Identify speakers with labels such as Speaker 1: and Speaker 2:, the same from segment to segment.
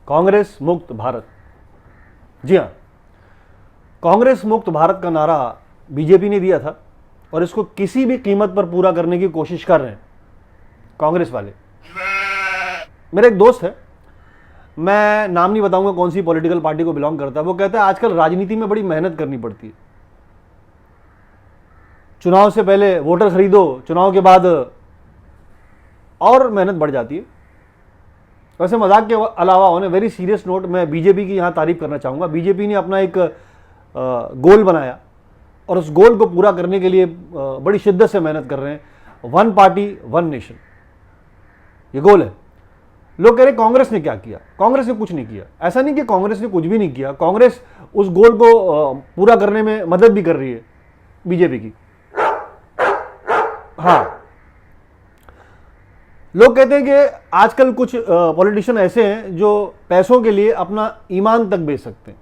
Speaker 1: कांग्रेस मुक्त भारत। जी हाँ, कांग्रेस मुक्त भारत का नारा बीजेपी ने दिया था और इसको किसी भी कीमत पर पूरा करने की कोशिश कर रहे हैं कांग्रेस वाले। मेरा एक दोस्त है, मैं नाम नहीं बताऊंगा कौन सी पॉलिटिकल पार्टी को बिलोंग करता है, वो कहता है आजकल राजनीति में बड़ी मेहनत करनी पड़ती है। चुनाव से पहले वोटर खरीदो, चुनाव के बाद और मेहनत बढ़ जाती है। वैसे मजाक के अलावा on a very serious note मैं बीजेपी की यहां तारीफ करना चाहूंगा। बीजेपी ने अपना एक गोल बनाया और उस गोल को पूरा करने के लिए बड़ी शिद्दत से मेहनत कर रहे हैं। वन पार्टी वन नेशन, ये गोल है। लोग कह रहे कांग्रेस ने क्या किया? कांग्रेस ने कुछ नहीं किया। ऐसा नहीं कि कांग्रेस ने कुछ भी नहीं किया, कांग्रेस उस गोल को पूरा करने में मदद भी कर रही है बीजेपी की। हाँ, लोग कहते हैं कि आजकल कुछ पॉलिटिशियन ऐसे हैं जो पैसों के लिए अपना ईमान तक बेच सकते हैं।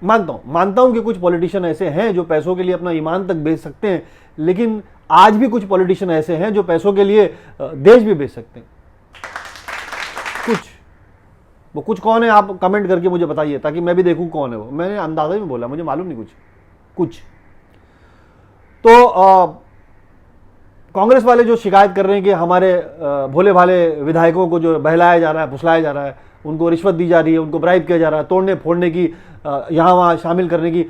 Speaker 1: मानता हूं कि कुछ पॉलिटिशियन ऐसे हैं जो पैसों के लिए अपना ईमान तक बेच सकते हैं, लेकिन आज भी कुछ पॉलिटिशियन ऐसे हैं जो पैसों के लिए देश भी बेच सकते हैं। वो कुछ कौन है, आप कमेंट करके मुझे बताइए ताकि मैं भी देखूं कौन है वो। मैंने अंदाजा में बोला, मुझे मालूम नहीं कुछ। तो कांग्रेस वाले जो शिकायत कर रहे हैं कि हमारे भोले भाले विधायकों को जो बहलाया जा रहा है, फुसलाया जा रहा है, उनको रिश्वत दी जा रही है, उनको ब्राइब किया जा रहा है, तोड़ने फोड़ने की, यहाँ वहाँ शामिल करने की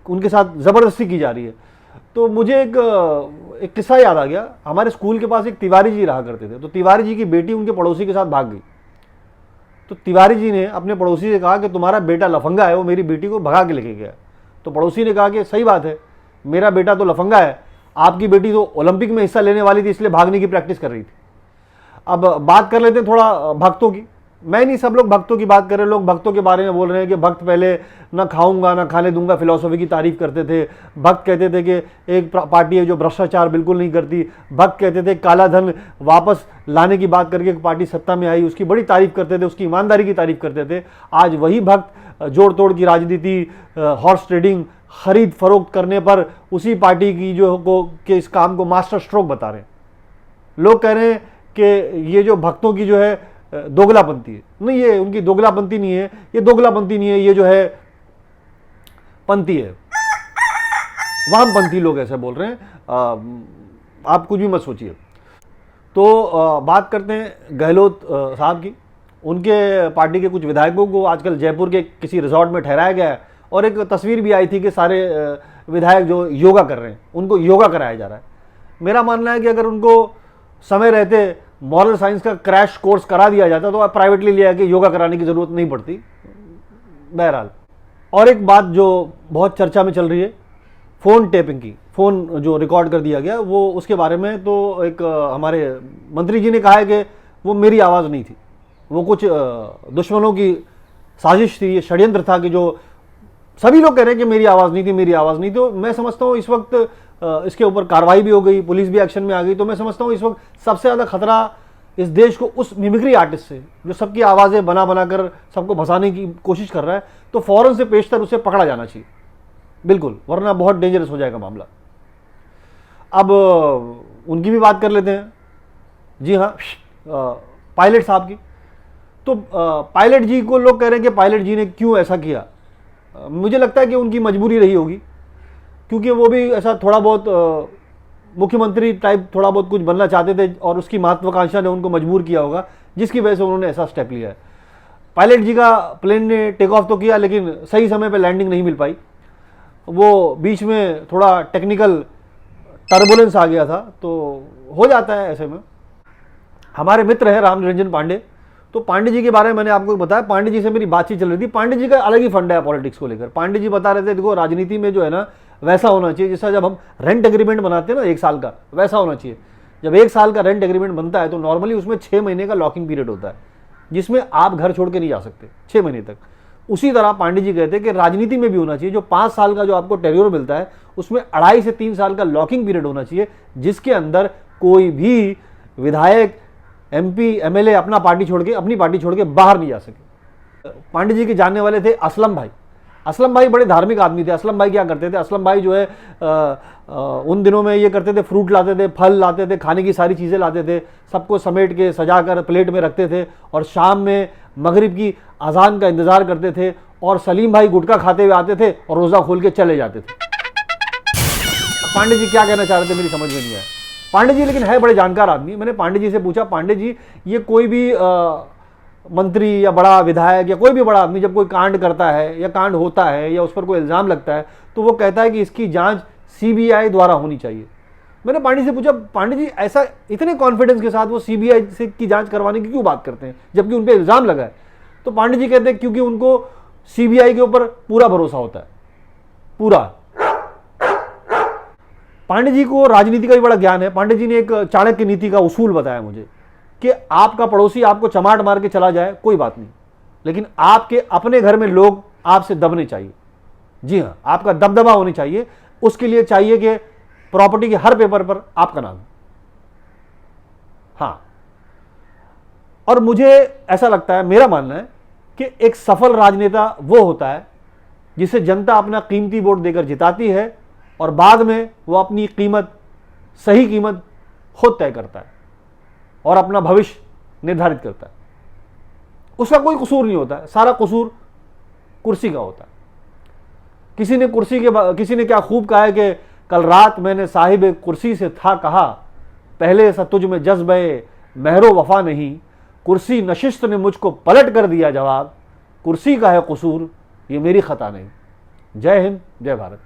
Speaker 1: उनके साथ ज़बरदस्ती की जा रही है, तो मुझे एक किस्सा याद आ गया। हमारे स्कूल के पास एक तिवारी जी रहा करते थे, तो तिवारी जी की बेटी उनके पड़ोसी के साथ भाग गई। तो तिवारी जी ने अपने पड़ोसी से कहा कि तुम्हारा बेटा लफंगा है, वो मेरी बेटी को भगा के लेके गया। तो पड़ोसी ने कहा कि सही बात है, मेरा बेटा तो लफंगा है, आपकी बेटी तो ओलंपिक में हिस्सा लेने वाली थी इसलिए भागने की प्रैक्टिस कर रही थी। अब बात कर लेते हैं थोड़ा भक्तों की। मैं नहीं, सब लोग भक्तों की बात कर रहे हैं। लोग भक्तों के बारे में बोल रहे हैं कि भक्त पहले ना खाऊंगा ना खाने दूंगा फिलॉसफी की तारीफ करते थे। भक्त कहते थे कि एक पार्टी है जो भ्रष्टाचार बिल्कुल नहीं करती। भक्त कहते थे काला धन वापस लाने की बात करके एक पार्टी सत्ता में आई, उसकी बड़ी तारीफ करते थे, उसकी ईमानदारी की तारीफ करते थे। आज वही भक्त जोड़ तोड़ की राजनीति, हॉर्स ट्रेडिंग, खरीद फरोख्त करने पर उसी पार्टी की के इस काम को मास्टर स्ट्रोक बता रहे हैं। लोग कह रहे हैं कि ये जो भक्तों की जो है दोगलापंथी है। नहीं, ये उनकी दोगलापंथी नहीं है, ये दोगलापंथी नहीं है, ये जो है पंथी है, वामपंथी लोग ऐसे बोल रहे हैं। आप कुछ भी मत सोचिए। तो बात करते हैं गहलोत साहब की। उनके पार्टी के कुछ विधायकों को आजकल जयपुर के किसी रिजॉर्ट में ठहराया गया है और एक तस्वीर भी आई थी कि सारे विधायक जो योगा कर रहे हैं उनको योगा कराया जा रहा है। मेरा मानना है कि अगर उनको समय रहते मॉरल साइंस का क्रैश कोर्स करा दिया जाता तो प्राइवेटली लिया कि योगा कराने की जरूरत नहीं पड़ती। बहरहाल, और एक बात जो बहुत चर्चा में चल रही है, फ़ोन टेपिंग की, फ़ोन जो रिकॉर्ड कर दिया गया वो, उसके बारे में तो एक हमारे मंत्री जी ने कहा है कि वो मेरी आवाज़ नहीं थी, वो कुछ दुश्मनों की साजिश थी, ये षड्यंत्र था कि जो सभी लोग कह रहे हैं कि मेरी आवाज़ नहीं थी, मेरी आवाज़ नहीं। तो मैं समझता हूँ इस वक्त इसके ऊपर कार्रवाई भी हो गई, पुलिस भी एक्शन में आ गई। तो मैं समझता हूँ इस वक्त सबसे ज़्यादा खतरा इस देश को उस मिमिक्री आर्टिस्ट से जो सबकी आवाज़ें बना कर सबको भसाने की कोशिश कर रहा है, तो फौरन से पेशतर उसे पकड़ा जाना चाहिए, बिल्कुल, वरना बहुत डेंजरस हो जाएगा मामला। अब उनकी भी बात कर लेते हैं। जी हाँ, पायलट साहब की। तो पायलट जी को लोग कह रहे हैं कि पायलट जी ने क्यों ऐसा किया। मुझे लगता है कि उनकी मजबूरी रही होगी, क्योंकि वो भी ऐसा थोड़ा बहुत मुख्यमंत्री टाइप थोड़ा बहुत कुछ बनना चाहते थे और उसकी महत्वाकांक्षा ने उनको मजबूर किया होगा, जिसकी वजह से उन्होंने ऐसा स्टेप लिया है। पायलट जी का प्लेन ने टेक ऑफ तो किया, लेकिन सही समय पे लैंडिंग नहीं मिल पाई। वो बीच में थोड़ा टेक्निकल टर्बुलेंस आ गया था, तो हो जाता है ऐसे में। हमारे मित्र हैं राम निरंजन पांडे, तो पांडे जी के बारे में मैंने आपको बताया। पांडे जी से मेरी बातचीत चल रही थी। पांडे जी का अलग ही फंडा है पॉलिटिक्स को लेकर। पांडे जी बता रहे थे देखो राजनीति में जो है ना वैसा होना चाहिए जैसा जब हम रेंट एग्रीमेंट बनाते हैं ना 1 साल का, वैसा होना चाहिए। जब 1 साल का रेंट एग्रीमेंट बनता है तो नॉर्मली उसमें 6 महीने का लॉकिंग पीरियड होता है, जिसमें आप घर छोड़ के नहीं जा सकते 6 महीने तक। उसी तरह पांडे जी कहते हैं कि राजनीति में भी होना चाहिए, जो 5 साल का जो आपको टेन्योर मिलता है उसमें 2.5 से 3 साल का लॉकिंग पीरियड होना चाहिए, जिसके अंदर कोई भी विधायक, MP, MLA अपनी पार्टी छोड़ के बाहर नहीं जा सके। पांडे जी के जानने वाले थे असलम भाई। असलम भाई बड़े धार्मिक आदमी थे। असलम भाई क्या करते थे, असलम भाई जो है उन दिनों में ये करते थे, फ्रूट लाते थे, फल लाते थे, खाने की सारी चीज़ें लाते थे, सबको समेट के सजा कर प्लेट में रखते थे और शाम में मगरिब की अजान का इंतज़ार करते थे और सलीम भाई गुटखा खाते हुए आते थे और रोज़ा खोल के चले जाते थे। पांडे जी क्या कहना चाह रहे थे मेरी समझ में नहीं आया। पांडे जी लेकिन है बड़े जानकार आदमी। मैंने पांडे जी से पूछा, पांडे जी ये कोई भी मंत्री या बड़ा विधायक या कोई भी बड़ा आदमी जब कोई कांड करता है या कांड होता है या उस पर कोई इल्ज़ाम लगता है तो वो कहता है कि इसकी जांच सीबीआई द्वारा होनी चाहिए। मैंने पांडे से पूछा, पांडे जी ऐसा इतने कॉन्फिडेंस के साथ वो सीबीआई से की जांच करवाने की क्यों बात करते हैं जबकि उन पर इल्ज़ाम लगा है? तो पांडे जी कहते हैं क्योंकि उनको सीबीआई के ऊपर पूरा भरोसा होता है, पूरा। पांडे जी को राजनीति का भी बड़ा ज्ञान है। पांडे जी ने एक चाणक्य नीति का उसूल बताया मुझे कि आपका पड़ोसी आपको चमाट मार के चला जाए कोई बात नहीं, लेकिन आपके अपने घर में लोग आपसे दबने चाहिए। जी हाँ, आपका दबदबा होनी चाहिए। उसके लिए चाहिए कि प्रॉपर्टी के हर पेपर पर आपका नाम। हाँ, और मुझे ऐसा लगता है, मेरा मानना है कि एक सफल राजनेता वो होता है जिसे जनता अपना कीमती वोट देकर जिताती है और बाद में वो अपनी कीमत, सही कीमत खुद तय करता है और अपना भविष्य निर्धारित करता है। उसका कोई कसूर नहीं होता है, सारा कसूर कुर्सी का होता है। किसी ने क्या खूब कहा है कि कल रात मैंने साहिब कुर्सी से था कहा, पहले सा तुझ में जज्बे महरो वफा नहीं, कुर्सी नशिस्त ने मुझको पलट कर दिया जवाब, कुर्सी का है कसूर ये मेरी खता नहीं। जय हिंद, जय भारत।